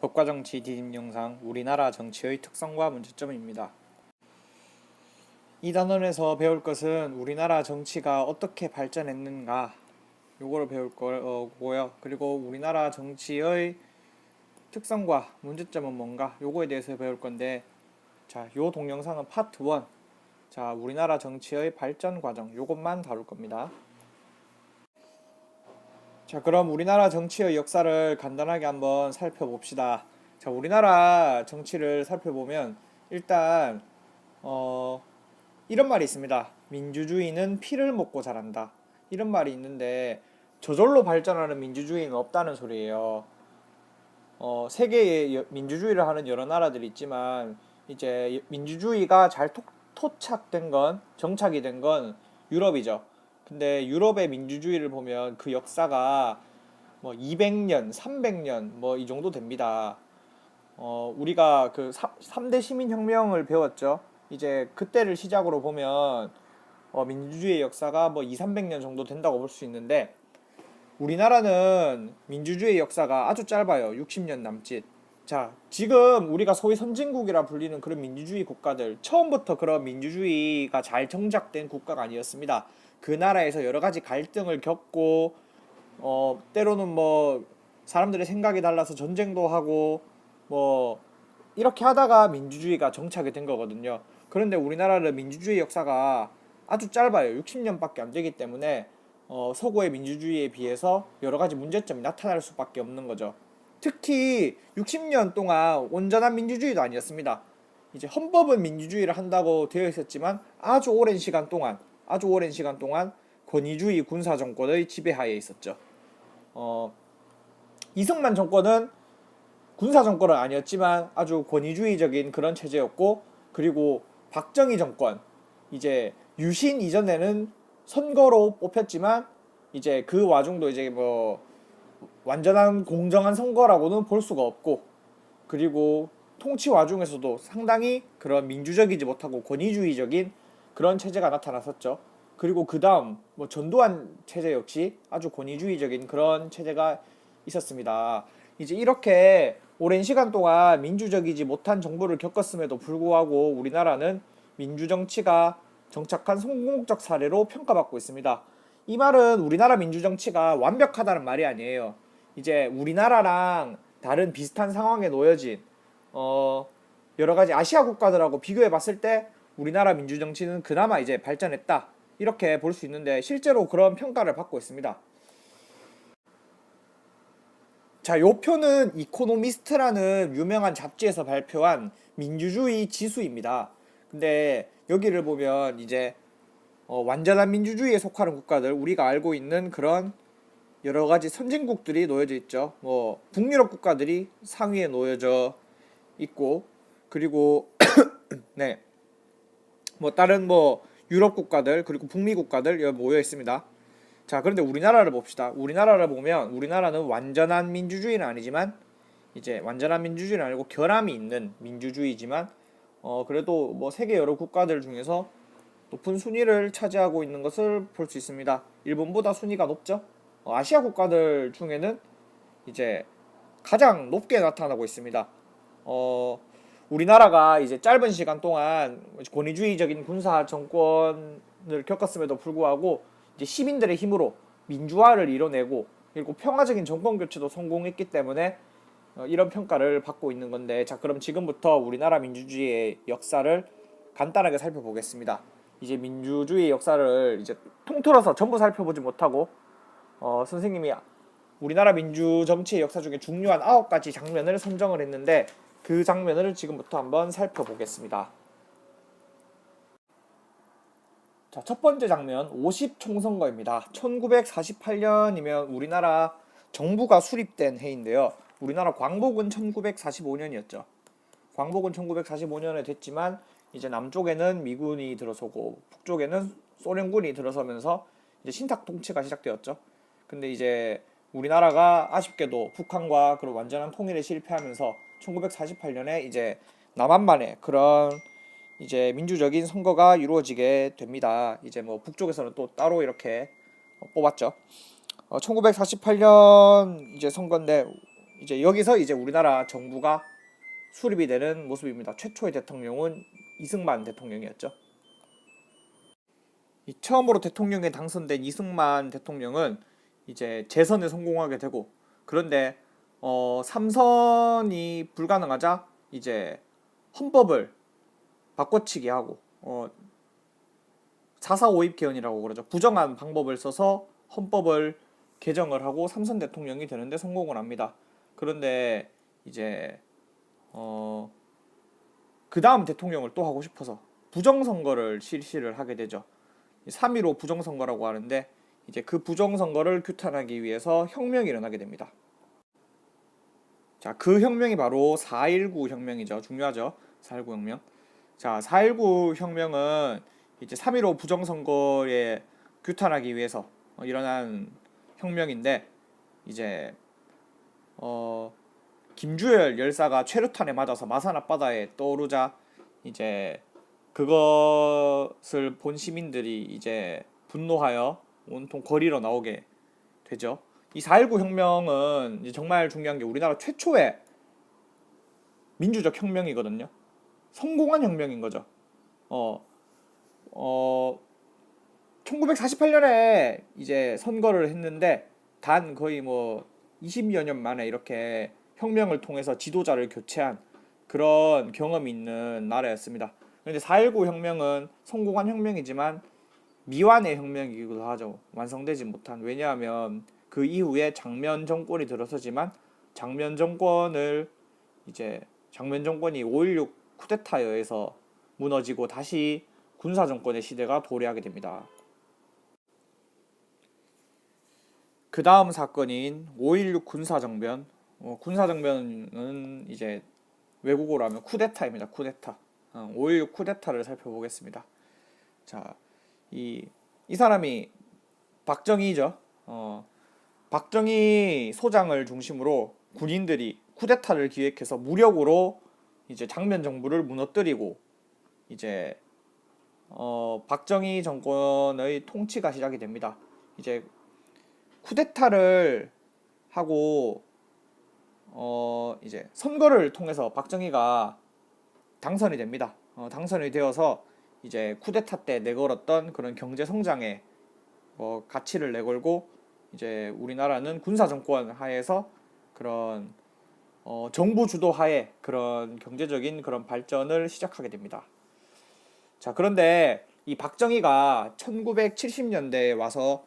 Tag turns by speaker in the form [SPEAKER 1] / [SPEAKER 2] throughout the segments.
[SPEAKER 1] 법과 정치 디딤 영상 우리나라 정치의 특성과 문제점입니다. 이 단원에서 배울 것은 우리나라 정치가 어떻게 발전했는가 요거를 배울 거고요. 그리고 우리나라 정치의 특성과 문제점은 뭔가 요거에 대해서 배울 건데, 자, 요 동영상은 파트 1. 자, 우리나라 정치의 발전 과정 요것만 다룰 겁니다. 자, 그럼 우리나라 정치의 역사를 간단하게 한번 살펴봅시다. 자, 우리나라 정치를 살펴보면 일단 이런 말이 있습니다. 민주주의는 피를 먹고 자란다. 이런 말이 있는데 저절로 발전하는 민주주의는 없다는 소리예요. 세계에 민주주의를 하는 여러 나라들이 있지만 이제 민주주의가 잘 토착된 건, 정착이 된 건 유럽이죠. 근데 유럽의 민주주의를 보면 그 역사가 뭐 200년, 300년 뭐 이 정도 됩니다. 우리가 그 3대 시민혁명을 배웠죠. 이제 그때를 시작으로 보면 민주주의의 역사가 뭐 2, 300년 정도 된다고 볼 수 있는데, 우리나라는 민주주의 역사가 아주 짧아요. 60년 남짓. 자, 지금 우리가 소위 선진국이라 불리는 그런 민주주의 국가들, 처음부터 그런 민주주의가 잘 정착된 국가가 아니었습니다. 그 나라에서 여러 가지 갈등을 겪고 때로는 뭐 사람들의 생각이 달라서 전쟁도 하고 뭐 이렇게 하다가 민주주의가 정착이 된 거거든요. 그런데 우리나라는 민주주의 역사가 아주 짧아요. 60년밖에 안 되기 때문에 서구의 민주주의에 비해서 여러 가지 문제점이 나타날 수밖에 없는 거죠. 특히 60년 동안 온전한 민주주의도 아니었습니다. 이제 헌법은 민주주의를 한다고 되어 있었지만 아주 오랜 시간 동안 권위주의 군사 정권의 지배하에 있었죠. 이승만 정권은 군사 정권은 아니었지만 아주 권위주의적인 그런 체제였고, 그리고 박정희 정권, 이제 유신 이전에는 선거로 뽑혔지만 이제 그 와중도 이제 뭐 완전한 공정한 선거라고는 볼 수가 없고, 그리고 통치 와중에서도 상당히 그런 민주적이지 못하고 권위주의적인 그런 체제가 나타났었죠. 그리고 그 다음 뭐 전두환 체제 역시 아주 권위주의적인 그런 체제가 있었습니다. 이제 이렇게 오랜 시간 동안 민주적이지 못한 정부를 겪었음에도 불구하고 우리나라는 민주정치가 정착한 성공적 사례로 평가받고 있습니다. 이 말은 우리나라 민주정치가 완벽하다는 말이 아니에요. 이제 우리나라랑 다른 비슷한 상황에 놓여진 여러 가지 아시아 국가들하고 비교해 봤을 때 우리나라 민주정치는 그나마 이제 발전했다, 이렇게 볼 수 있는데 실제로 그런 평가를 받고 있습니다. 자, 요 표는 이코노미스트라는 유명한 잡지에서 발표한 민주주의 지수입니다. 근데 여기를 보면 이제 완전한 민주주의에 속하는 국가들, 우리가 알고 있는 그런 여러 가지 선진국들이 놓여져 있죠. 뭐 북유럽 국가들이 상위에 놓여져 있고, 그리고 네, 뭐 다른 뭐 유럽 국가들, 그리고 북미 국가들 여기 모여 있습니다. 자, 그런데 우리나라를 봅시다. 우리나라를 보면 우리나라는 완전한 민주주의는 아니지만, 이제 완전한 민주주의는 아니고 결함이 있는 민주주의지만 그래도 뭐 세계 여러 국가들 중에서 높은 순위를 차지하고 있는 것을 볼 수 있습니다. 일본보다 순위가 높죠. 아시아 국가들 중에는 이제 가장 높게 나타나고 있습니다. 우리나라가 이제 짧은 시간 동안 권위주의적인 군사 정권을 겪었음에도 불구하고 이제 시민들의 힘으로 민주화를 이뤄내고, 그리고 평화적인 정권 교체도 성공했기 때문에 이런 평가를 받고 있는 건데, 자, 그럼 지금부터 우리나라 민주주의의 역사를 간단하게 살펴보겠습니다. 이제 민주주의 역사를 이제 통틀어서 전부 살펴보지 못하고 선생님이 우리나라 민주 정치의 역사 중에 중요한 9가지 장면을 선정을 했는데, 그 장면을 지금부터 한번 살펴보겠습니다. 자, 첫 번째 장면 50 총선거입니다. 1948년이면 우리나라 정부가 수립된 해인데요. 우리나라 광복은 1945년이었죠. 광복은 1945년에 됐지만 이제 남쪽에는 미군이 들어서고 북쪽에는 소련군이 들어서면서 이제 신탁 통치가 시작되었죠. 근데 이제 우리나라가 아쉽게도 북한과 그런 완전한 통일에 실패하면서 1948년에 이제 남한만의 그런 이제 민주적인 선거가 이루어지게 됩니다. 이제 뭐 북쪽에서는 또 따로 이렇게 뽑았죠. 1948년 이제 선거인데 이제 여기서 이제 우리나라 정부가 수립이 되는 모습입니다. 최초의 대통령은 이승만 대통령이었죠. 이 처음으로 대통령에 당선된 이승만 대통령은 이제 재선에 성공하게 되고, 그런데 3선이 불가능하자 이제 헌법을 바꿔치기 하고 4.4.5입 개헌이라고 그러죠. 부정한 방법을 써서 헌법을 개정을 하고 3선 대통령이 되는데 성공을 합니다. 그런데 이제 그 다음 대통령을 또 하고 싶어서 부정선거를 실시를 하게 되죠. 3.15 부정선거라고 하는데, 이제 그 부정선거를 규탄하기 위해서 혁명이 일어나게 됩니다. 자, 그 혁명이 바로 4.19 혁명이죠. 중요하죠. 4.19 혁명. 자, 4.19 혁명은 이제 3.15 부정선거에 규탄하기 위해서 일어난 혁명인데, 이제 김주열 열사가 최루탄에 맞아서 마산 앞바다에 떠오르자 이제 그것을 본 시민들이 이제 분노하여 온통 거리로 나오게 되죠. 이 4.19 혁명은 이제 정말 중요한 게 우리나라 최초의 민주적 혁명이거든요. 성공한 혁명인 거죠. 1948년에 이제 선거를 했는데 단 거의 뭐 20여 년 만에 이렇게 혁명을 통해서 지도자를 교체한 그런 경험이 있는 나라였습니다. 그런데 4.19 혁명은 성공한 혁명이지만 미완의 혁명이기도 하죠. 완성되지 못한. 왜냐하면 그 이후에 장면 정권이 들어서지만 장면 정권이 5.16 쿠데타에 의해서 무너지고 다시 군사 정권의 시대가 도래하게 됩니다. 그 다음 사건인 5.16 군사정변. 군사정변은 이제 외국어로 하면 쿠데타입니다. 쿠데타. 5.16 쿠데타를 살펴보겠습니다. 자, 이 사람이 박정희죠. 박정희 소장을 중심으로 군인들이 쿠데타를 기획해서 무력으로 이제 장면 정부를 무너뜨리고 이제 박정희 정권의 통치가 시작이 됩니다. 이제 쿠데타를 하고 이제 선거를 통해서 박정희가 당선이 됩니다. 당선이 되어서 이제 쿠데타 때 내걸었던 그런 경제 성장에 가치를 내걸고 이제 우리나라는 군사 정권 하에서 그런 정부 주도 하에 그런 경제적인 그런 발전을 시작하게 됩니다. 자, 그런데 이 박정희가 1970년대에 와서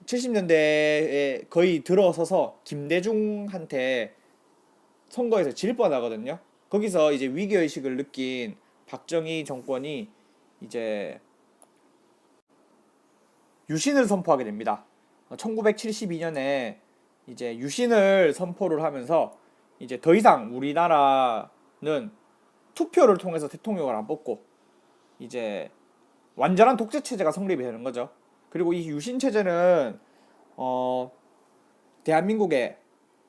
[SPEAKER 1] 70년대에 거의 들어서서 김대중한테 선거에서 질 뻔하거든요. 거기서 이제 위기의식을 느낀 박정희 정권이 이제 유신을 선포하게 됩니다. 1972년에 이제 유신을 선포를 하면서 이제 더 이상 우리나라는 투표를 통해서 대통령을 안 뽑고 이제 완전한 독재 체제가 성립이 되는 거죠. 그리고 이 유신 체제는 대한민국에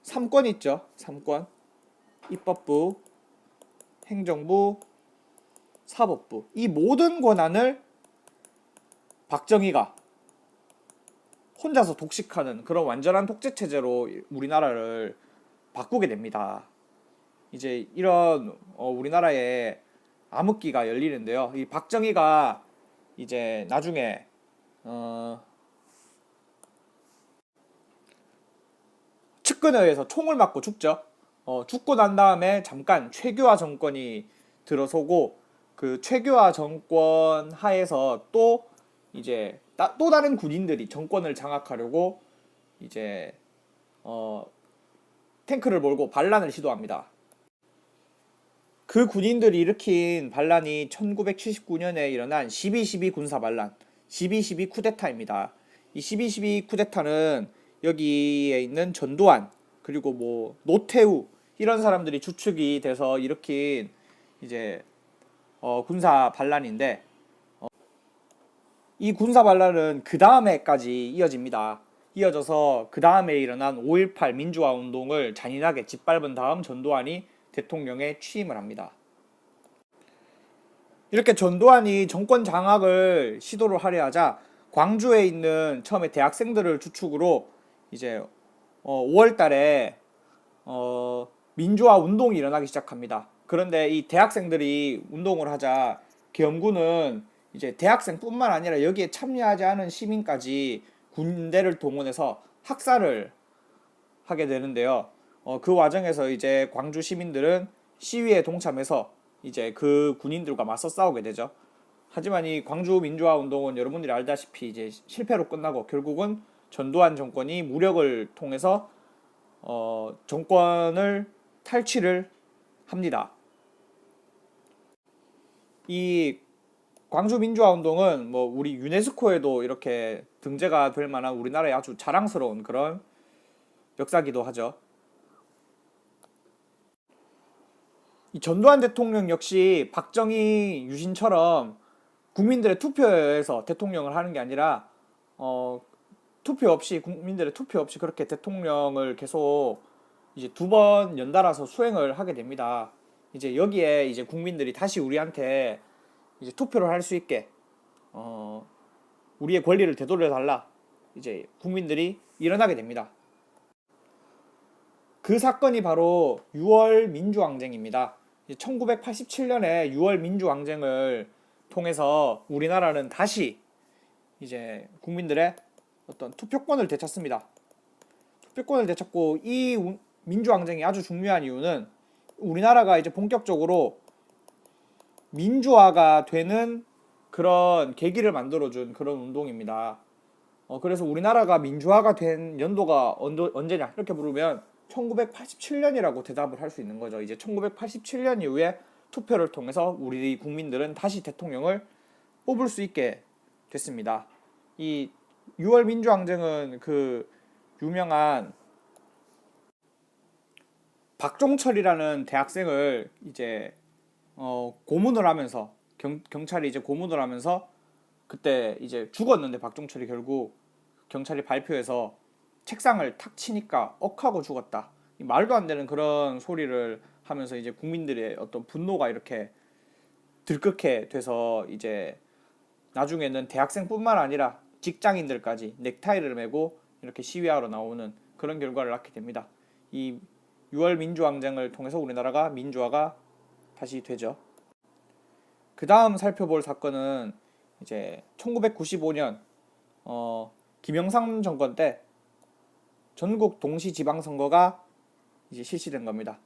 [SPEAKER 1] 3권 있죠. 3권. 입법부, 행정부, 사법부. 이 모든 권한을 박정희가 혼자서 독식하는 그런 완전한 독재 체제로 우리나라를 바꾸게 됩니다. 이제 이런 우리나라에 암흑기가 열리는데요. 이 박정희가 이제 나중에 측근에 의해서 총을 맞고 죽죠. 죽고 난 다음에 잠깐 최규하 정권이 들어서고 그 최규하 정권 하에서 또 이제 또 다른 군인들이 정권을 장악하려고 이제 탱크를 몰고 반란을 시도합니다. 그 군인들이 일으킨 반란이 1979년에 일어난 12.12 군사 반란, 12.12 쿠데타입니다. 이 12.12 쿠데타는 여기에 있는 전두환 그리고 뭐 노태우 이런 사람들이 주축이 돼서 일으킨 이제 군사 반란인데 이 군사 반란은 그 다음 해까지 이어집니다. 이어져서 그 다음에 일어난 5.18 민주화 운동을 잔인하게 짓밟은 다음 전두환이 대통령에 취임을 합니다. 이렇게 전두환이 정권 장악을 시도를 하려 하자 광주에 있는 처음에 대학생들을 주축으로 이제 5월 달에 민주화 운동이 일어나기 시작합니다. 그런데 이 대학생들이 운동을 하자 계엄군은 이제 대학생뿐만 아니라 여기에 참여하지 않은 시민까지 군대를 동원해서 학살을 하게 되는데요. 그 과정에서 이제 광주 시민들은 시위에 동참해서 이제 그 군인들과 맞서 싸우게 되죠. 하지만 이 광주 민주화 운동은 여러분들이 알다시피 이제 실패로 끝나고 결국은 전두환 정권이 무력을 통해서 정권을 탈취를 합니다. 이 광주 민주화 운동은 뭐 우리 유네스코에도 이렇게 등재가 될 만한 우리나라의 아주 자랑스러운 그런 역사기도 하죠. 이 전두환 대통령 역시 박정희 유신처럼 국민들의 투표에서 대통령을 하는 게 아니라 투표 없이 국민들의 투표 없이 그렇게 대통령을 계속 이제 2번 연달아서 수행을 하게 됩니다. 이제 여기에 이제 국민들이 다시 우리한테 이제 투표를 할 수 있게 우리의 권리를 되돌려 달라 이제 국민들이 일어나게 됩니다. 그 사건이 바로 6월 민주항쟁입니다. 1987년에 6월 민주항쟁을 통해서 우리나라는 다시 이제 국민들의 어떤 투표권을 되찾습니다. 투표권을 되찾고 이 민주항쟁이 아주 중요한 이유는 우리나라가 이제 본격적으로 민주화가 되는 그런 계기를 만들어준 그런 운동입니다. 그래서 우리나라가 민주화가 된 연도가 언제냐 이렇게 물으면 1987년이라고 대답을 할 수 있는 거죠. 이제 1987년 이후에 투표를 통해서 우리 국민들은 다시 대통령을 뽑을 수 있게 됐습니다. 이 6월 민주항쟁은 그 유명한 박종철이라는 대학생을 이제 고문을 하면서 경찰이 이제 고문을 하면서 그때 이제 죽었는데 박종철이 결국 경찰이 발표해서 책상을 탁 치니까 억하고 죽었다. 말도 안 되는 그런 소리를 하면서 이제 국민들의 어떤 분노가 이렇게 들끓게 돼서 이제 나중에는 대학생뿐만 아니라 직장인들까지 넥타이를 메고 이렇게 시위하러 나오는 그런 결과를 낳게 됩니다. 이 6월 민주항쟁을 통해서 우리나라가 민주화가 다시 되죠. 그 다음 살펴볼 사건은 이제 1995년 김영삼 정권 때 전국 동시 지방선거가 이제 실시된 겁니다.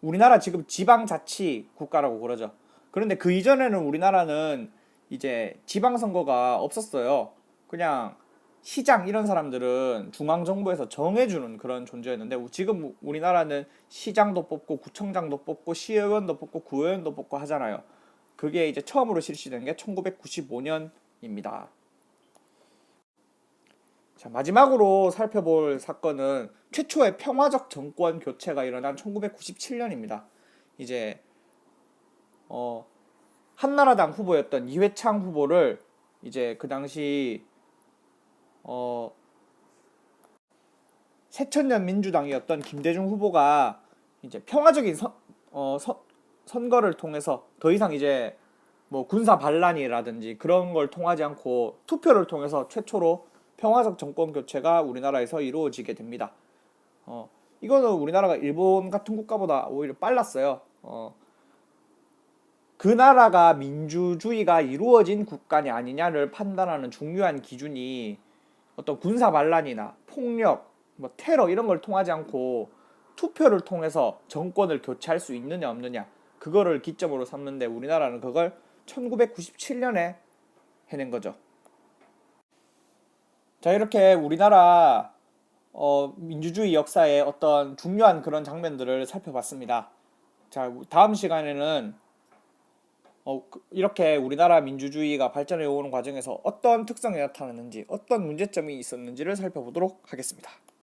[SPEAKER 1] 우리나라 지금 지방자치 국가라고 그러죠. 그런데 그 이전에는 우리나라는 이제 지방선거가 없었어요. 그냥 시장 이런 사람들은 중앙정부에서 정해주는 그런 존재였는데 지금 우리나라는 시장도 뽑고 구청장도 뽑고 시의원도 뽑고 구의원도 뽑고 하잖아요. 그게 이제 처음으로 실시된 게 1995년입니다. 자, 마지막으로 살펴볼 사건은 최초의 평화적 정권 교체가 일어난 1997년입니다. 이제 한나라당 후보였던 이회창 후보를 이제 그 당시 새천년 민주당이었던 김대중 후보가 이제 평화적인 선거를 통해서 더 이상 이제 뭐 군사 반란이라든지 그런 걸 통하지 않고 투표를 통해서 최초로 평화적 정권 교체가 우리나라에서 이루어지게 됩니다. 이거는 우리나라가 일본 같은 국가보다 오히려 빨랐어요. 그 나라가 민주주의가 이루어진 국가냐 아니냐를 판단하는 중요한 기준이 어떤 군사 반란이나 폭력, 뭐 테러 이런 걸 통하지 않고 투표를 통해서 정권을 교체할 수 있느냐 없느냐 그거를 기점으로 삼는데 우리나라는 그걸 1997년에 해낸 거죠. 자, 이렇게 우리나라 민주주의 역사의 어떤 중요한 그런 장면들을 살펴봤습니다. 자, 다음 시간에는 이렇게 우리나라 민주주의가 발전해 오는 과정에서 어떤 특성이 나타났는지, 어떤 문제점이 있었는지를 살펴보도록 하겠습니다.